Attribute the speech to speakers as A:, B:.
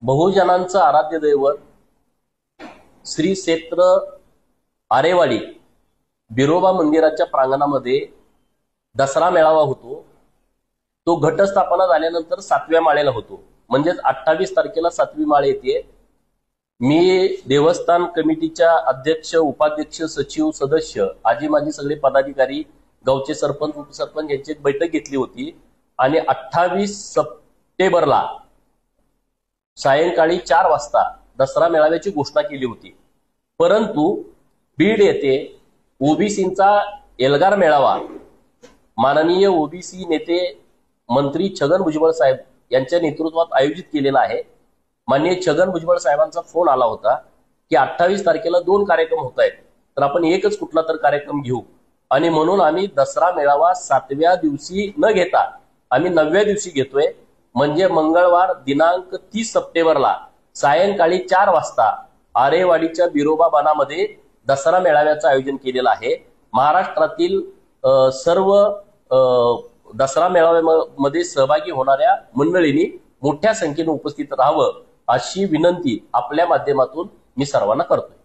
A: बहुजनांचं आराध्य दैवत श्री क्षेत्र आरेवाडी बिरोबा मंदिराच्या प्रांगणामध्ये दसरा मेळावा होतो। तो घटस्थापना झाल्यानंतर 7व्या माळेला होतो, म्हणजेच 28 तारखेला 7वी माळ येते। मी देवस्थान कमिटीच्या अध्यक्ष, उपाध्यक्ष, सचिव, सदस्य, आजी माजी सगळे पदाधिकारी, गावचे सरपंच, उपसरपंच यांची एक बैठक घेतली होती आणि 28 सप्टेंबरला सायंकाळी 4 वाजता दसरा मेळाव्याची घोषणा केली होती। परंतु बीड येथे ओबीसींचा एल्गार मेळावा माननीय ओबीसी नेते मंत्री छगन भुजबळ साहेब यांच्या नेतृत्वात आयोजित केलेला आहे। माननीय छगन भुजबळ साहेबांचा फोन आला होता की 28 तारखेला 2 कार्यक्रम होत आहेत, तर आपण एकच कुठला तर कार्यक्रम घेऊ आणि म्हणून आम्ही दसरा मेळावा 7व्या दिवशी न घेता आम्ही 9व्या दिवशी घेतोय। म्हणजे मंगळवार दिनांक 30 सप्टेंबरला सायंकाळी 4 वाजता आरेवाडीच्या बिरोबा बनामध्ये दसरा मेळाव्याचं आयोजन केलेलं आहे। महाराष्ट्रातील सर्व दसरा मेळाव्यामध्ये सहभागी होणाऱ्या मंडळींनी मोठ्या संख्येने उपस्थित राहावं अशी विनंती आपल्या माध्यमातून मी सर्वांना करतोय।